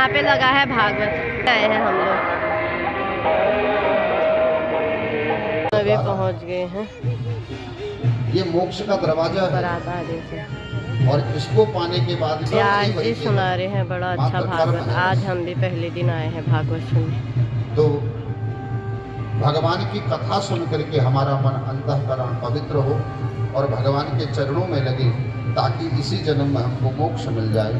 यहाँ पे लगा है भागवत, आए हैं हम लोग, अभी पहुँच गए हैं। ये मोक्ष का दरवाजा है और इसको पाने के बाद आज जी सुना रहे हैं बड़ा अच्छा भागवत। आज हम भी पहले दिन आए हैं भागवत सुनने। तो भगवान की कथा सुन करके हमारा मन अंतःकरण पवित्र हो और भगवान के चरणों में लगे, ताकि इसी जन्म में हमको मोक्ष मिल जाए।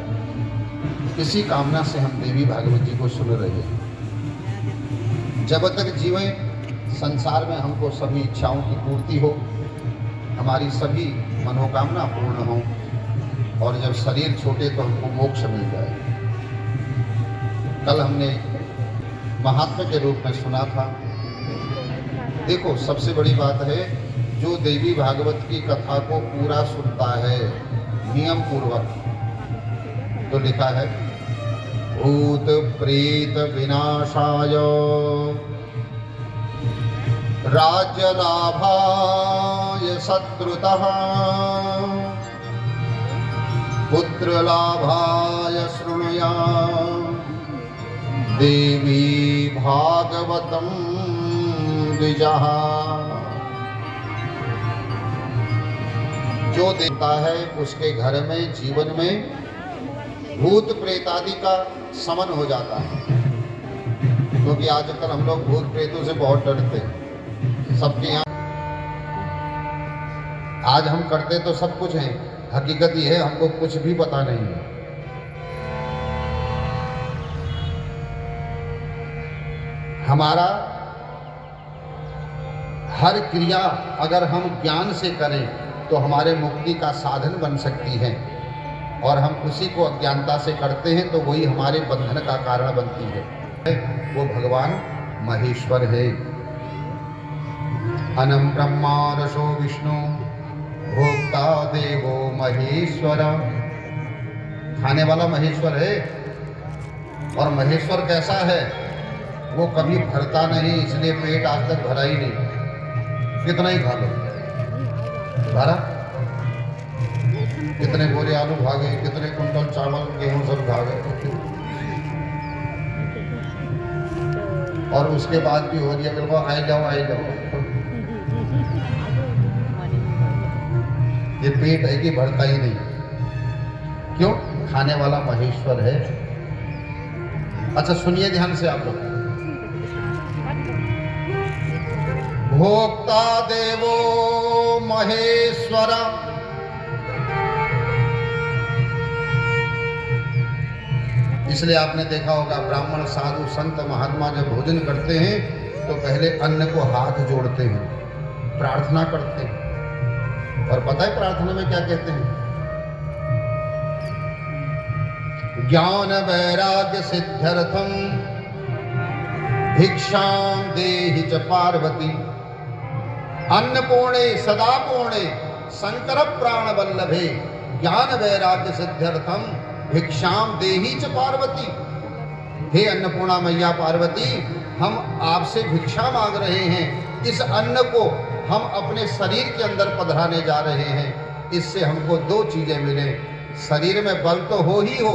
इसी कामना से हम देवी भागवत जी को सुन रहे हैं। जब तक जीवें संसार में हमको सभी इच्छाओं की पूर्ति हो, हमारी सभी मनोकामना पूर्ण हो, और जब शरीर छोटे तो हमको मोक्ष मिल जाए। कल हमने महात्मा के रूप में सुना था। देखो, सबसे बड़ी बात है, जो देवी भागवत की कथा को पूरा सुनता है नियम पूर्वक, तो लिखा है भूत प्रेत विनाशाय राज्य लाभाय शत्रुतः पुत्र लाभाय शृणुया देवी भागवतम द्विजः। जो देता है उसके घर में, जीवन में भूत प्रेत आदि का समन हो जाता है। क्योंकि आजकल हम लोग भूत प्रेतों से बहुत डरते हैं। सबके यहाँ आज हम करते तो सब कुछ है, हकीकत ये है हमको कुछ भी पता नहीं है। हमारा हर क्रिया अगर हम ज्ञान से करें तो हमारे मुक्ति का साधन बन सकती है, और हम उसी को अज्ञानता से करते हैं तो वही हमारे बंधन का कारण बनती है। वो भगवान महेश्वर है। अनम ब्रह्मा रसो विष्णु भोक्ता देवो महेश्वर। खाने वाला महेश्वर है। और महेश्वर कैसा है? वो कभी भरता नहीं, इसलिए पेट आज तक भरा ही नहीं। कितना ही खा लो, भरा? कितने बोरे आलू भागे, कितने कुंटल चावल गेहूं सब भागे, और उसके बाद भी हो गया बिल्कुल आए जाओ आए जाओ। ये पेट है कि भरता ही नहीं। क्यों? खाने वाला महेश्वर है। अच्छा सुनिए ध्यान से आप लोग। भोक्ता देवो महेश्वर। इसलिए आपने देखा होगा ब्राह्मण साधु संत महात्मा जब भोजन करते हैं तो पहले अन्न को हाथ जोड़ते हैं, प्रार्थना करते हैं। और पता है प्रार्थना में क्या कहते हैं? ज्ञान वैराग्य सिद्ध्यर्थम भिक्षां देहि च पार्वती अन्नपूर्णे सदा पूर्णे शंकर प्राण वल्लभे ज्ञान वैराग्य सिद्ध्यर्थम भिक्षाम देहि च पार्वती। हे अन्नपूर्णा मैया पार्वती, हम आपसे भिक्षा मांग रहे हैं। इस अन्न को हम अपने शरीर के अंदर पधराने जा रहे हैं। इससे हमको दो चीजें मिले। शरीर में बल तो हो ही हो,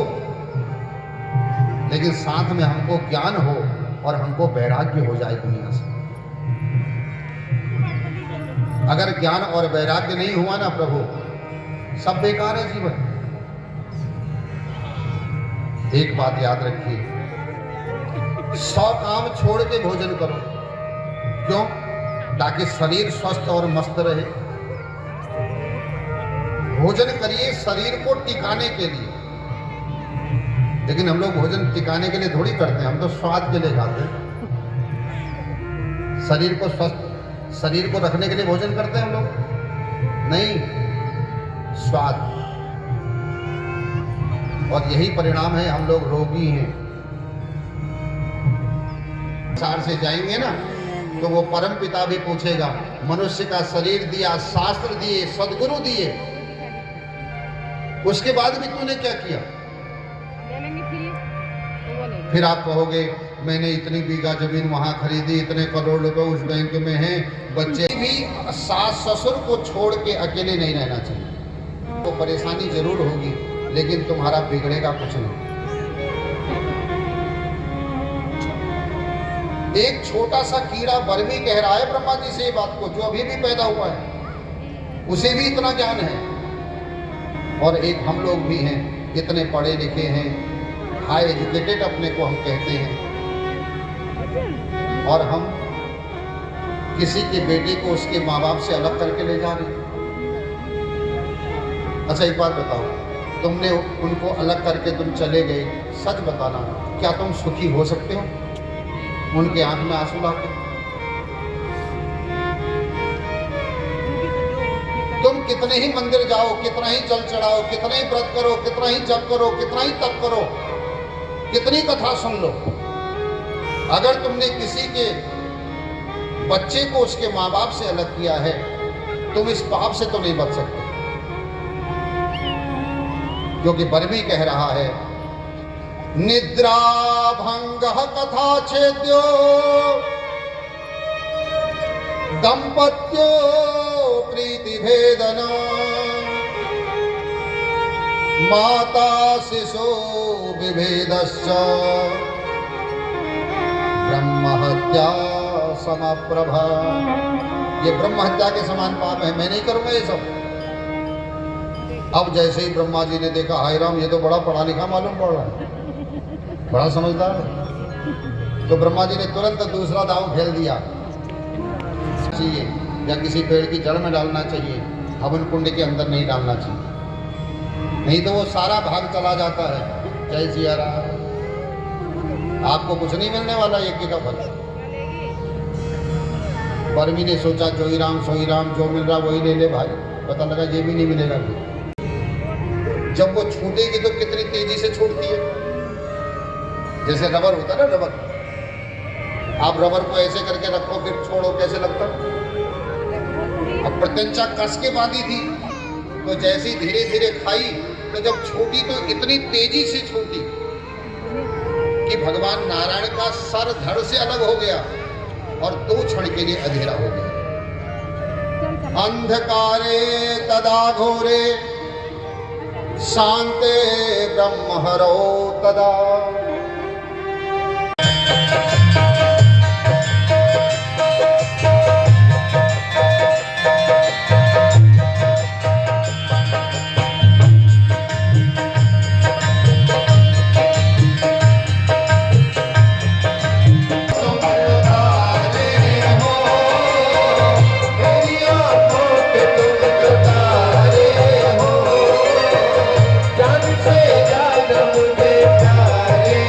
लेकिन साथ में हमको ज्ञान हो और हमको वैराग्य हो जाए दुनिया से। अगर ज्ञान और वैराग्य नहीं हुआ ना प्रभु, सब बेकार है जीवन। एक बात याद रखिए, 100 काम छोड़ के भोजन करो। क्यों? ताकि शरीर स्वस्थ और मस्त रहे। भोजन करिए शरीर को टिकाने के लिए, लेकिन हम लोग भोजन टिकाने के लिए थोड़ी करते हैं, हम तो स्वाद के लिए खाते हैं। शरीर को स्वस्थ, शरीर को रखने के लिए भोजन करते हैं हम लोग नहीं, स्वाद। और यही परिणाम है, हम लोग रोगी हैं। संसार से जाएंगे ना तो वो परम पिता भी पूछेगा, मनुष्य का शरीर दिया, शास्त्र दिए, सद्गुरु दिए, उसके बाद भी तूने क्या किया? फिर आप कहोगे मैंने इतनी बीघा जमीन वहां खरीदी, इतने करोड़ रुपए उस बैंक में हैं। बच्चे भी सास ससुर को छोड़ के अकेले नहीं रहना चाहिए। तो परेशानी जरूर होगी, लेकिन तुम्हारा बिगड़ेगा कुछ नहीं। एक छोटा सा कीड़ा बर्मी कह रहा है ब्रह्मा जी से ये बात को, जो अभी भी पैदा हुआ है, उसे भी इतना ज्ञान है। और एक हम लोग भी हैं, इतने पढ़े लिखे हैं, हाई एजुकेटेड अपने को हम कहते हैं, और हम किसी के बेटे को उसके माँ बाप से अलग करके ले जा रहे हैं। अच्छा एक बात बताओ, तुमने उनको अलग करके तुम चले गए, सच बताना, क्या तुम सुखी हो सकते हो? उनके आंख में आंसू लाके तुम कितने ही मंदिर जाओ, कितना ही जल चढ़ाओ, कितना ही व्रत करो, कितना ही जप करो, कितना ही तप करो, कितनी कथा सुन लो, अगर तुमने किसी के बच्चे को उसके माँ बाप से अलग किया है, तुम इस पाप से तो नहीं बच सकते। क्योंकि बर्मी कह रहा है, निद्रा भंग कथा छेद्यो दंपत्यो प्रीति भेदन माता शिशो विभेदश्च ब्रह्म हत्या समप्रभा। ये ब्रह्म हत्या के समान पाप है, मैं नहीं करूंगा ये सब। अब जैसे ही ब्रह्मा जी ने देखा, हाय राम, ये तो बड़ा पढ़ा लिखा मालूम पड़ रहा है, बड़ा समझदार है, तो ब्रह्मा जी ने तुरंत दूसरा दांव खेल दिया, चाहिए या किसी पेड़ की जड़ में डालना चाहिए, हवन कुंड के अंदर नहीं डालना चाहिए, नहीं तो वो सारा भाग चला जाता है। जय सिया राम। आपको कुछ नहीं मिलने वाला यज्ञ का फल। बर्मी ने सोचा जोई राम सोई राम, जो मिल रहा वही ले ले भाई, पता लगा ये भी नहीं मिलेगा। जब वो छूटेगी तो कितनी तेजी से छूटती है, जैसे रबर होता है ना, रबर, आप रबर को ऐसे करके रखो फिर छोड़ो, कैसे लगता। अब प्रत्यंचा कस के बांधी थी, तो जैसे धीरे धीरे खाई, तो जब छूटी तो इतनी तेजी से छूटी कि भगवान नारायण का सर धड़ से अलग हो गया और 2 क्षण के लिए अंधेरा हो गया। अंधकारे तदा घोरे शांते ब्रह्म हरो तदा। जान से जान मुझे प्यारे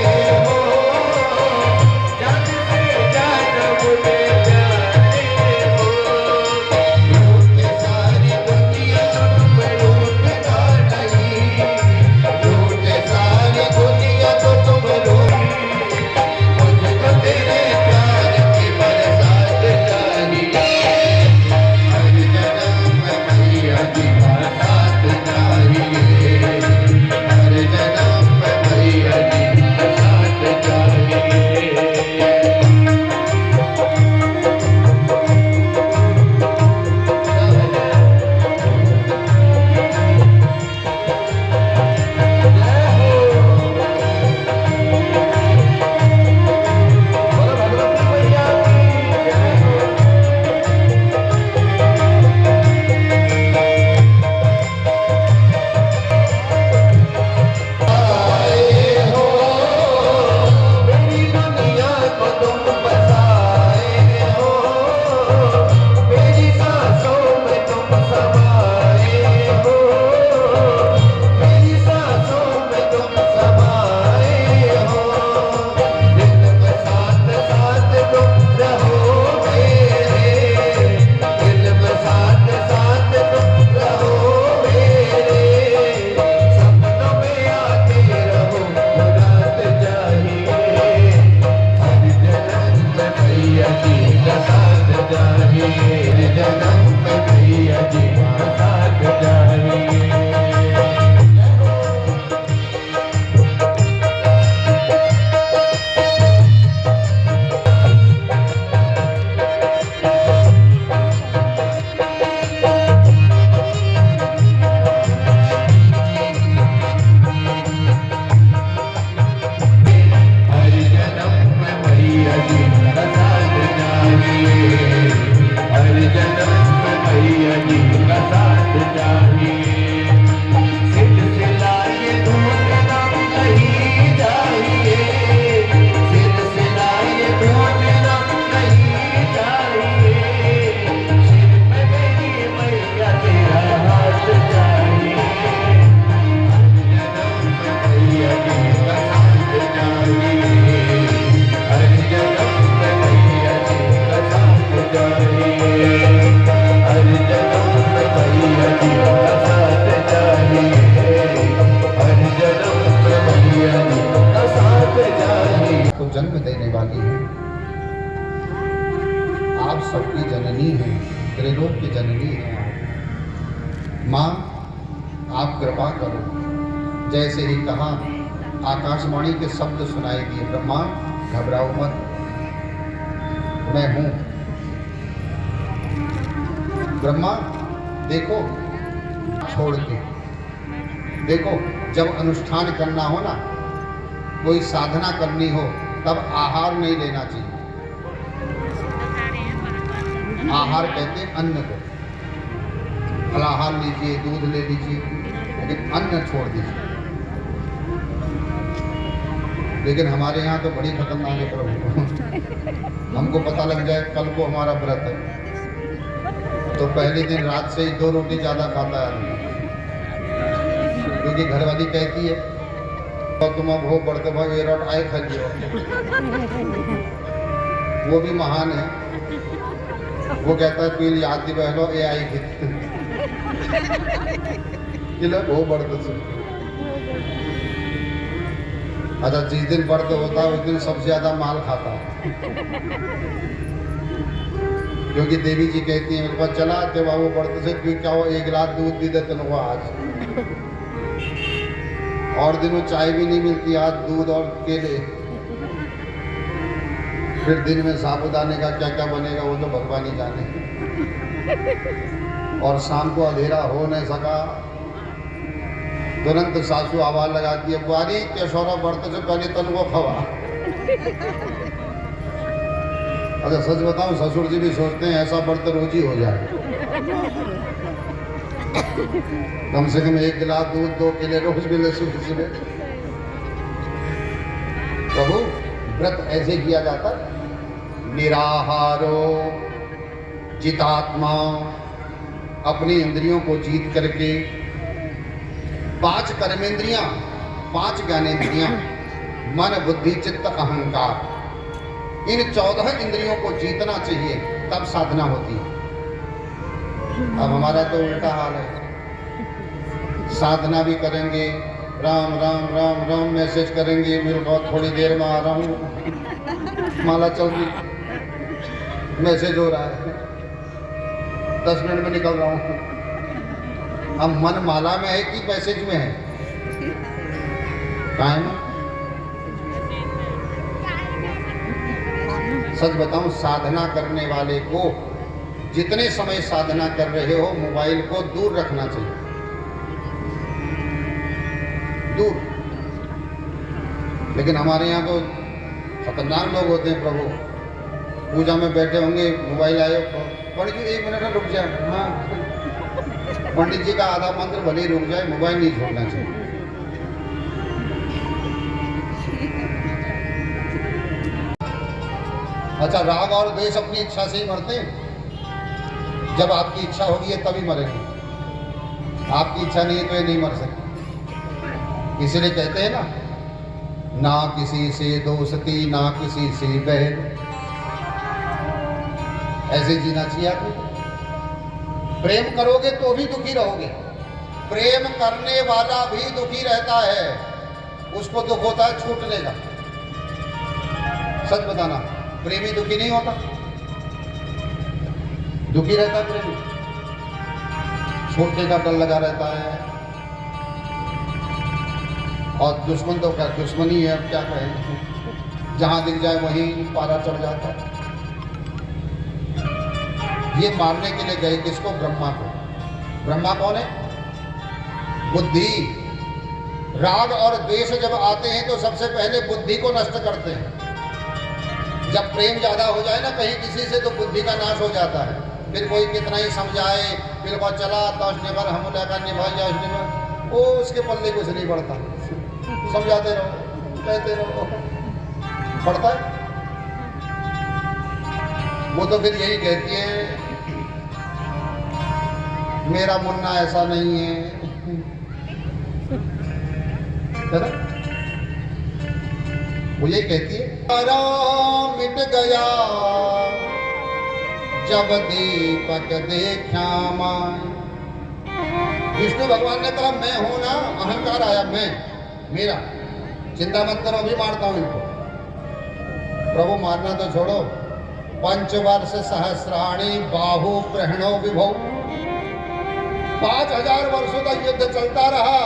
सबकी जननी है, त्रिलोक की जननी है आप। माँ आप कृपा करो। जैसे ही कहा आकाशवाणी के शब्द सुनाई दिए, ब्रह्मा घबराओ मत, मैं हूं। ब्रह्मा देखो, छोड़ के देखो, जब अनुष्ठान करना हो ना, कोई साधना करनी हो, तब आहार नहीं लेना चाहिए। आहार कहते हैं अन्न को। फलाहार लीजिए, दूध ले लीजिए, लेकिन अन्न छोड़ दीजिए। लेकिन हमारे यहाँ तो बड़ी खतरनाक है प्रभु। हमको पता लग जाए कल को हमारा व्रत है, तो पहले दिन रात से ही 2 रोटी ज़्यादा खाता है आदमी, क्योंकि घरवाली कहती है तो तुम अब हो बढ़ते भाग ये रोट आए खा लियो। वो भी महान है, वो कहता है पील याद दी बहनो ये आई थी वो बढ़ते से। अच्छा, जिस दिन व्रत होता है उस दिन सबसे ज्यादा माल खाता है, क्योंकि देवी जी कहती है मेरे पास चला तो बाबू व्रत से क्यों क्या हो, 1 गिलास दूध दी देते न आज, और दिनों चाय भी नहीं मिलती, आज दूध और केले। फिर दिन में साबुदाने का क्या क्या बनेगा वो तो भगवान ही जाने। और शाम को अंधेरा हो नहीं सका, तुरंत सासू आवाज लगाती है बुआरी केशौरा व्रत से पहले तन को खवा। अच्छा सच बताऊं, ससुर जी भी सोचते हैं ऐसा व्रत रोज ही हो जाए, कम से कम 1 गिलास दूध 2 केले रोज मिले सुबह सुबह। प्रभु व्रत ऐसे किया जाता है, निराहारो जितात्मा, अपनी इंद्रियों को जीत करके 5 कर्मेंद्रियां, 5 ज्ञानेंद्रियां, मन बुद्धि चित्त अहंकार, इन 14 इंद्रियों को जीतना चाहिए, तब साधना होती है। अब हमारा तो उल्टा हाल है, साधना भी करेंगे, राम राम राम राम मैसेज करेंगे, मेरे को थोड़ी देर में आ रहा हूँ, माला चल रही, मैसेज हो रहा है, 10 मिनट में निकल रहा हूँ। अब मन माला में है कि मैसेज में है? कहाँ है? सच बताऊं, साधना करने वाले को जितने समय साधना कर रहे हो मोबाइल को दूर रखना चाहिए, दूर। लेकिन हमारे यहाँ तो खतरनाक लोग होते हैं प्रभु, पूजा में बैठे होंगे, मोबाइल आए, पंडित जी 1 मिनट रुक जाए, हाँ पंडित जी का आधा मंत्र भले ही रुक जाए, मोबाइल नहीं छोड़ना चाहिए। अच्छा, राग और द्वेष अपनी इच्छा से ही मरते हैं, जब आपकी इच्छा होगी है तभी मरेंगे, आपकी इच्छा नहीं है तो ये नहीं मर सकते। इसीलिए कहते हैं ना किसी से दोस्ती ना किसी से बैर, ऐसे जीना चाहिए आपको। प्रेम करोगे तो भी दुखी रहोगे, प्रेम करने वाला भी दुखी रहता है, उसको दुख होता है छूटने का। सच बताना, प्रेमी दुखी नहीं होता, दुखी रहता है प्रेमी, छूटने का डर लगा रहता है। और दुश्मन तो क्या दुश्मनी है, अब क्या कहें, जहां दिख जाए वहीं पारा चढ़ जाता है। ये मारने के लिए गए किसको? ब्रह्मा को। ब्रह्मा कौन है? बुद्धि। राग और द्वेष जब आते हैं तो सबसे पहले बुद्धि को नष्ट करते हैं। जब प्रेम ज्यादा हो जाए ना कहीं किसी से तो बुद्धि का नाश हो जाता है, फिर कोई कितना ही समझाए, फिर वो चला तो निभर हम का निभा जाए, वो उसके पल्ले कुछ नहीं पड़ता, समझाते रहो कहते रहो, पड़ता है। वो तो फिर यही कहती है मेरा मुन्ना ऐसा नहीं है ना? वो ये कहती है तारा मिट गया जब दीपक देखा मां। विष्णु भगवान ने कहा मैं हूं ना, अहंकार आया, मैं मेरा, चिंता मत करो, अभी मारता हूं इनको। प्रभु मारना तो छोड़ो, पंचवर्ष सहस्राणी बाहु प्रहणो विभो। 5000 वर्षों तक युद्ध चलता रहा,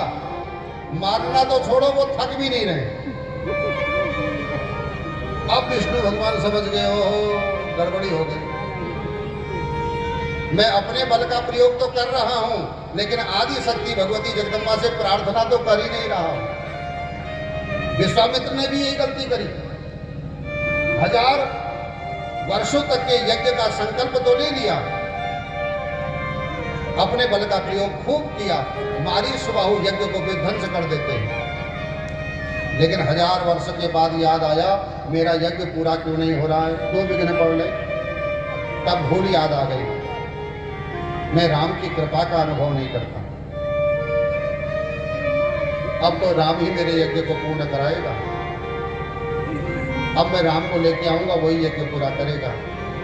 मारना तो छोड़ो वो थक भी नहीं रहे। अब विष्णु भगवान समझ गए हो गड़बड़ी हो गई, मैं अपने बल का प्रयोग तो कर रहा हूं लेकिन आदि शक्ति भगवती जगदम्बा से प्रार्थना तो कर ही नहीं रहा। विश्वामित्र ने भी यही गलती करी, 1000 वर्षों तक के यज्ञ का संकल्प तो ले लिया, अपने बल का प्रयोग खूब किया, मारी सुबाहु यज्ञ को विध्वंस कर देते हैं। लेकिन 1000 वर्ष के बाद याद आया मेरा यज्ञ पूरा क्यों नहीं हो रहा है, 2 विघ्न पड़ गए। तब भूल याद आ गई, मैं राम की कृपा का अनुभव नहीं करता, अब तो राम ही मेरे यज्ञ को पूर्ण कराएगा। अब मैं राम को लेके आऊंगा, वही यज्ञ पूरा करेगा।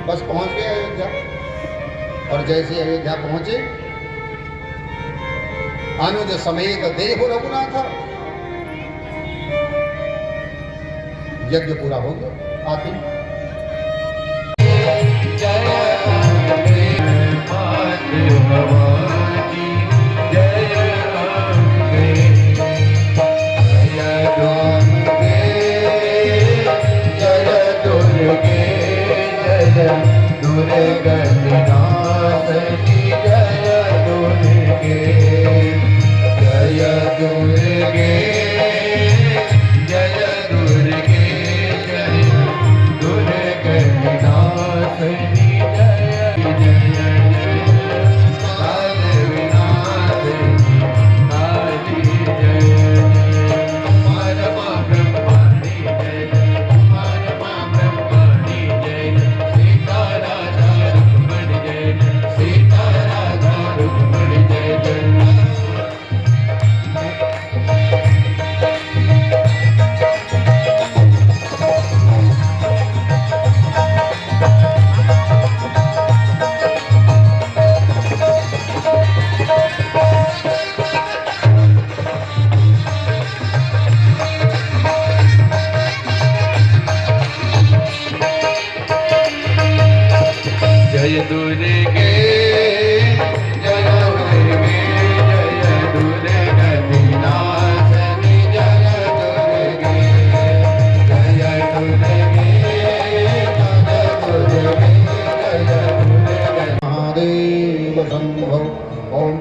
बस पहुंच गए अयोध्या, और जैसे अयोध्या पहुंचे अनुज समेत देहु रघुनाथ, यज्ञ पूरा हो गया। आते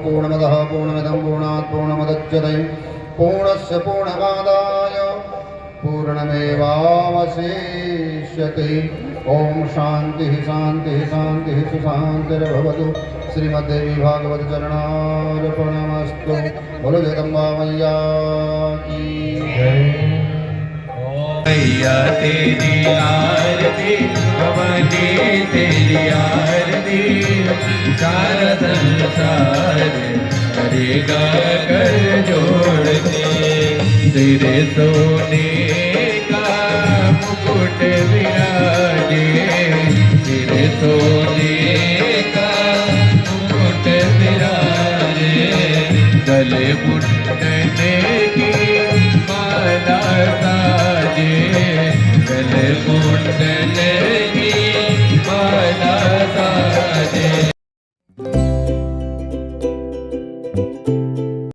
पूर्णमदः पूर्णमिदं पूर्णात् पूर्णमुदच्यते पूर्णस्य पूर्णमादाय पूर्णमेवावशिष्यते। ओम शांति शांति शांति सुशांतिर्भवतु। श्रीमद्देवी भागवत चरणार्पणमस्तु। बोलो जगदम्बा मैया की जय। मैया तेरी आरती भवानी तेरी आरती सारा संसार करेगा कर जोड़ने तेरे सोने